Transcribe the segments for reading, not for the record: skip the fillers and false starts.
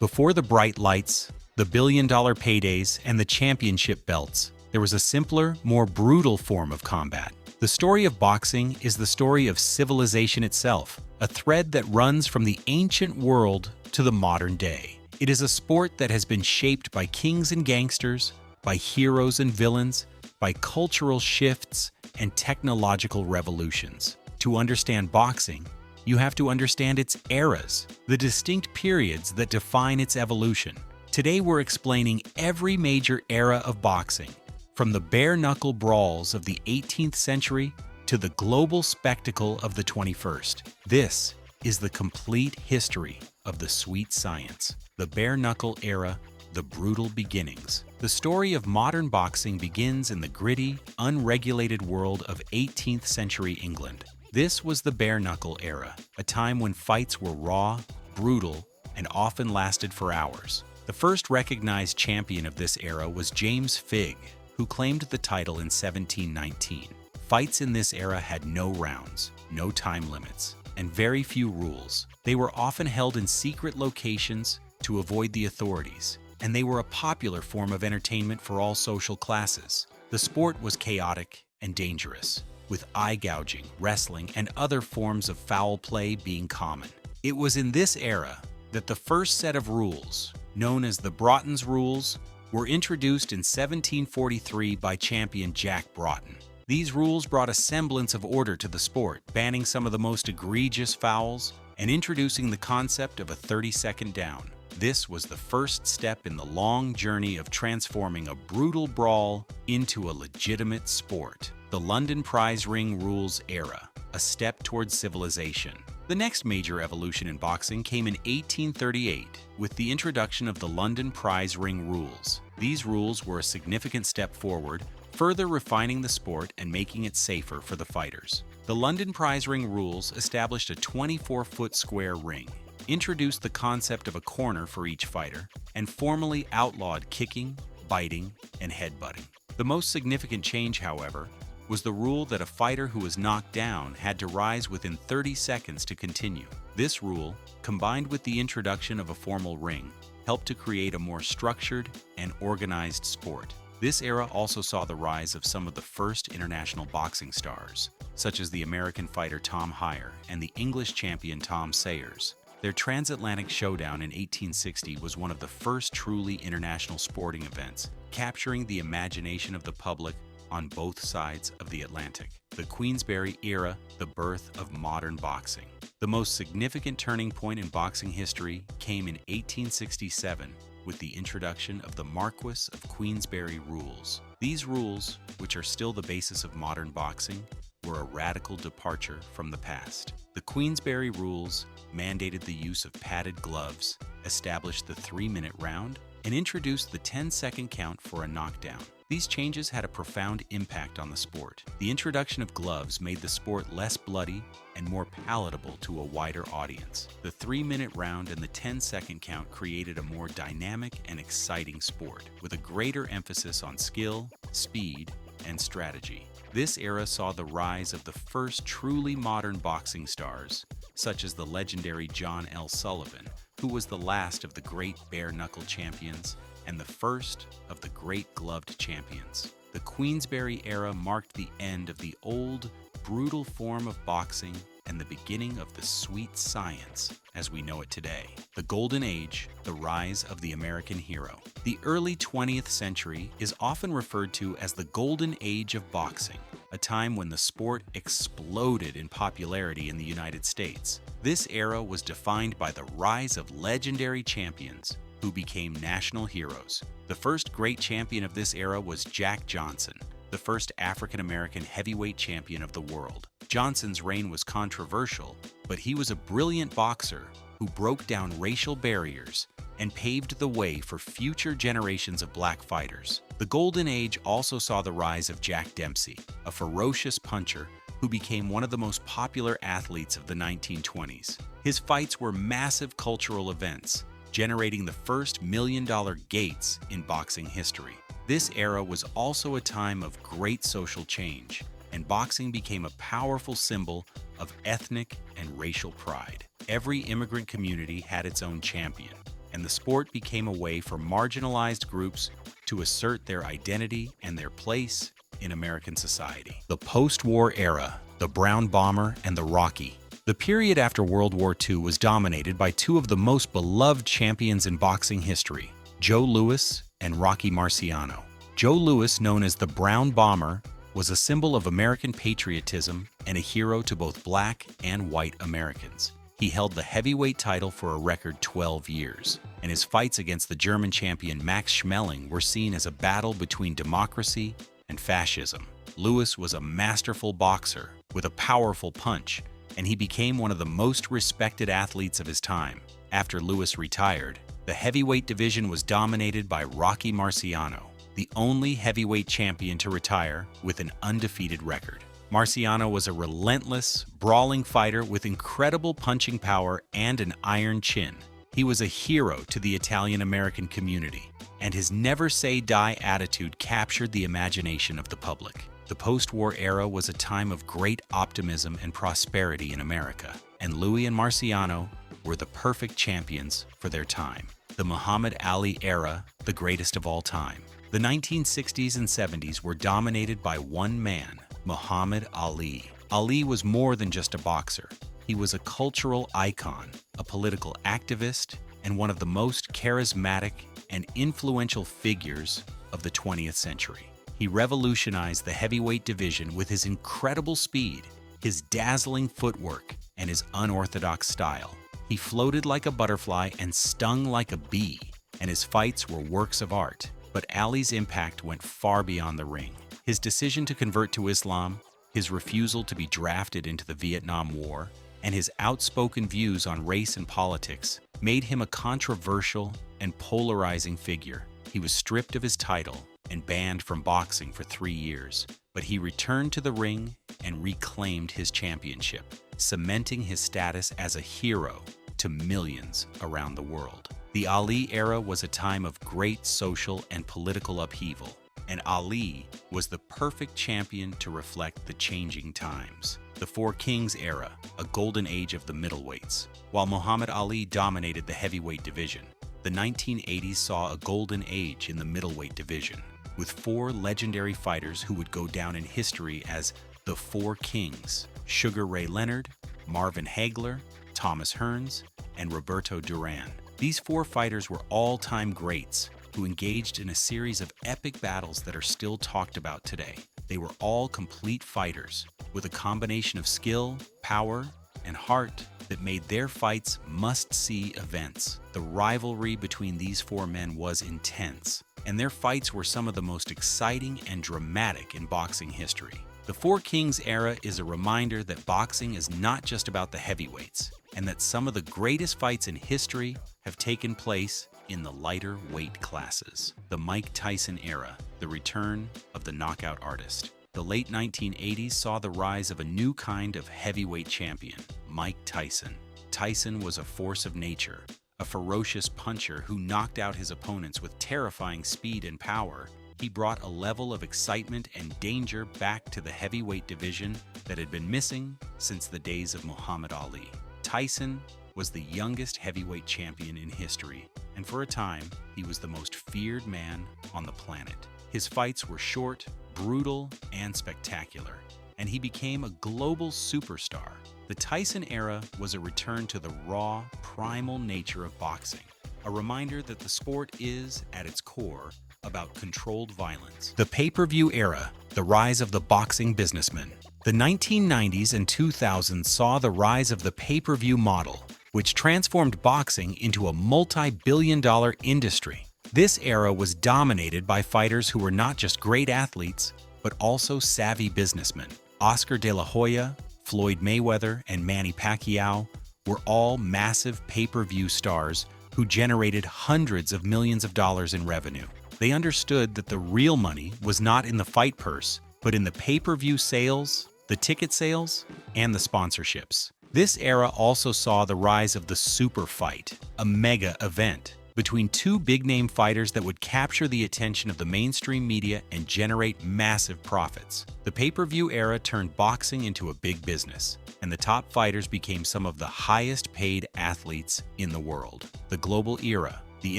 Before the bright lights, the billion-dollar paydays, and the championship belts, there was a simpler, more brutal form of combat. The story of boxing is the story of civilization itself, a thread that runs from the ancient world to the modern day. It is a sport that has been shaped by kings and gangsters, by heroes and villains, by cultural shifts and technological revolutions. To understand boxing, you have to understand its eras, the distinct periods that define its evolution. Today we're explaining every major era of boxing, from the bare-knuckle brawls of the 18th century to the global spectacle of the 21st. This is the complete history of the sweet science, the bare-knuckle era, the brutal beginnings. The story of modern boxing begins in the gritty, unregulated world of 18th century England. This was the bare-knuckle era, a time when fights were raw, brutal, and often lasted for hours. The first recognized champion of this era was James Figg, who claimed the title in 1719. Fights in this era had no rounds, no time limits, and very few rules. They were often held in secret locations to avoid the authorities, and they were a popular form of entertainment for all social classes. The sport was chaotic and dangerous, with eye-gouging, wrestling, and other forms of foul play being common. It was in this era that the first set of rules, known as the Broughton's Rules, were introduced in 1743 by champion Jack Broughton. These rules brought a semblance of order to the sport, banning some of the most egregious fouls and introducing the concept of a 30-second down. This was the first step in the long journey of transforming a brutal brawl into a legitimate sport. The London Prize Ring Rules era, a step towards civilization. The next major evolution in boxing came in 1838 with the introduction of the London Prize Ring Rules. These rules were a significant step forward, further refining the sport and making it safer for the fighters. The London Prize Ring Rules established a 24-foot square ring, introduced the concept of a corner for each fighter, and formally outlawed kicking, biting, and headbutting. The most significant change, however, was the rule that a fighter who was knocked down had to rise within 30 seconds to continue. This rule, combined with the introduction of a formal ring, helped to create a more structured and organized sport. This era also saw the rise of some of the first international boxing stars, such as the American fighter Tom Heyer and the English champion Tom Sayers. Their transatlantic showdown in 1860 was one of the first truly international sporting events, capturing the imagination of the public on both sides of the Atlantic. The Queensberry Era, the birth of modern boxing. The most significant turning point in boxing history came in 1867 with the introduction of the Marquis of Queensberry Rules. These rules, which are still the basis of modern boxing, were a radical departure from the past. The Queensberry Rules mandated the use of padded gloves, established the 3-minute round, and introduced the 10-second count for a knockdown. These changes had a profound impact on the sport. The introduction of gloves made the sport less bloody and more palatable to a wider audience. The 3-minute round and the 10-second count created a more dynamic and exciting sport, with a greater emphasis on skill, speed, and strategy. This era saw the rise of the first truly modern boxing stars, such as the legendary John L. Sullivan, who was the last of the great bare-knuckle champions and the first of the great gloved champions. The Queensberry era marked the end of the old, brutal form of boxing and the beginning of the sweet science as we know it today. The Golden Age, the rise of the American hero. The early 20th century is often referred to as the Golden Age of boxing, a time when the sport exploded in popularity in the United States. This era was defined by the rise of legendary champions who became national heroes. The first great champion of this era was Jack Johnson, the first African-American heavyweight champion of the world. Johnson's reign was controversial, but he was a brilliant boxer who broke down racial barriers and paved the way for future generations of black fighters. The Golden Age also saw the rise of Jack Dempsey, a ferocious puncher who became one of the most popular athletes of the 1920s. His fights were massive cultural events, generating the first million-dollar gates in boxing history. This era was also a time of great social change, and boxing became a powerful symbol of ethnic and racial pride. Every immigrant community had its own champion, and the sport became a way for marginalized groups to assert their identity and their place in American society. The post-war era, the Brown Bomber and the Rocky. The period after World War II was dominated by two of the most beloved champions in boxing history, Joe Louis and Rocky Marciano. Joe Louis, known as the Brown Bomber, was a symbol of American patriotism and a hero to both black and white Americans. He held the heavyweight title for a record 12 years, and his fights against the German champion Max Schmeling were seen as a battle between democracy and fascism. Louis was a masterful boxer with a powerful punch, and he became one of the most respected athletes of his time. After Louis retired, the heavyweight division was dominated by Rocky Marciano, the only heavyweight champion to retire with an undefeated record. Marciano was a relentless, brawling fighter with incredible punching power and an iron chin. He was a hero to the Italian-American community, and his never-say-die attitude captured the imagination of the public. The post-war era was a time of great optimism and prosperity in America, and Louis and Marciano were the perfect champions for their time. The Muhammad Ali era, the greatest of all time. The 1960s and 70s were dominated by one man, Muhammad Ali. Ali was more than just a boxer. He was a cultural icon, a political activist, and one of the most charismatic and influential figures of the 20th century. He revolutionized the heavyweight division with his incredible speed, his dazzling footwork, and his unorthodox style. He floated like a butterfly and stung like a bee, and his fights were works of art. But Ali's impact went far beyond the ring. His decision to convert to Islam, his refusal to be drafted into the Vietnam War, and his outspoken views on race and politics made him a controversial and polarizing figure. He was stripped of his title and banned from boxing for 3 years, but he returned to the ring and reclaimed his championship, cementing his status as a hero to millions around the world. The Ali era was a time of great social and political upheaval, and Ali was the perfect champion to reflect the changing times. The Four Kings era, a golden age of the middleweights. While Muhammad Ali dominated the heavyweight division, the 1980s saw a golden age in the middleweight division, with 4 legendary fighters who would go down in history as the Four Kings: Sugar Ray Leonard, Marvin Hagler, Thomas Hearns, and Roberto Duran. These 4 fighters were all-time greats who engaged in a series of epic battles that are still talked about today. They were all complete fighters, with a combination of skill, power, and heart that made their fights must-see events. The rivalry between these 4 men was intense, and their fights were some of the most exciting and dramatic in boxing history. The Four Kings era is a reminder that boxing is not just about the heavyweights, and that some of the greatest fights in history have taken place in the lighter weight classes. The Mike Tyson era, the return of the knockout artist. The late 1980s saw the rise of a new kind of heavyweight champion, Mike Tyson. Tyson was a force of nature, a ferocious puncher who knocked out his opponents with terrifying speed and power. He brought a level of excitement and danger back to the heavyweight division that had been missing since the days of Muhammad Ali. Tyson was the youngest heavyweight champion in history, and for a time, he was the most feared man on the planet. His fights were short, brutal, and spectacular, and he became a global superstar. The Tyson era was a return to the raw, primal nature of boxing, a reminder that the sport is, at its core, about controlled violence. The pay-per-view era, the rise of the boxing businessman. The 1990s and 2000s saw the rise of the pay-per-view model, which transformed boxing into a multi-billion-dollar industry. This era was dominated by fighters who were not just great athletes, but also savvy businessmen. Oscar de la Hoya, Floyd Mayweather, and Manny Pacquiao were all massive pay-per-view stars who generated hundreds of millions of dollars in revenue. They understood that the real money was not in the fight purse, but in the pay-per-view sales, the ticket sales, and the sponsorships. This era also saw the rise of the super fight, a mega event between 2 big-name fighters that would capture the attention of the mainstream media and generate massive profits. The pay-per-view era turned boxing into a big business, and the top fighters became some of the highest-paid athletes in the world. The global era, the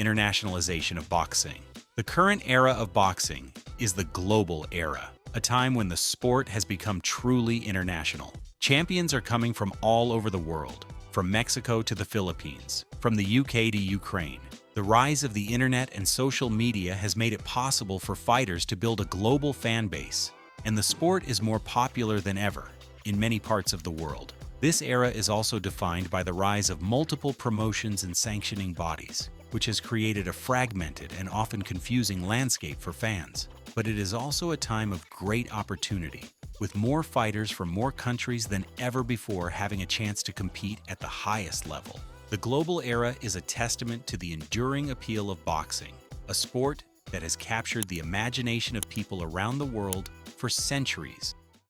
internationalization of boxing. The current era of boxing is the global era, a time when the sport has become truly international. Champions are coming from all over the world, from Mexico to the Philippines, from the UK to Ukraine. The rise of the internet and social media has made it possible for fighters to build a global fan base, and the sport is more popular than ever in many parts of the world. This era is also defined by the rise of multiple promotions and sanctioning bodies, which has created a fragmented and often confusing landscape for fans. But it is also a time of great opportunity, with more fighters from more countries than ever before having a chance to compete at the highest level. The global era is a testament to the enduring appeal of boxing, a sport that has captured the imagination of people around the world for centuries.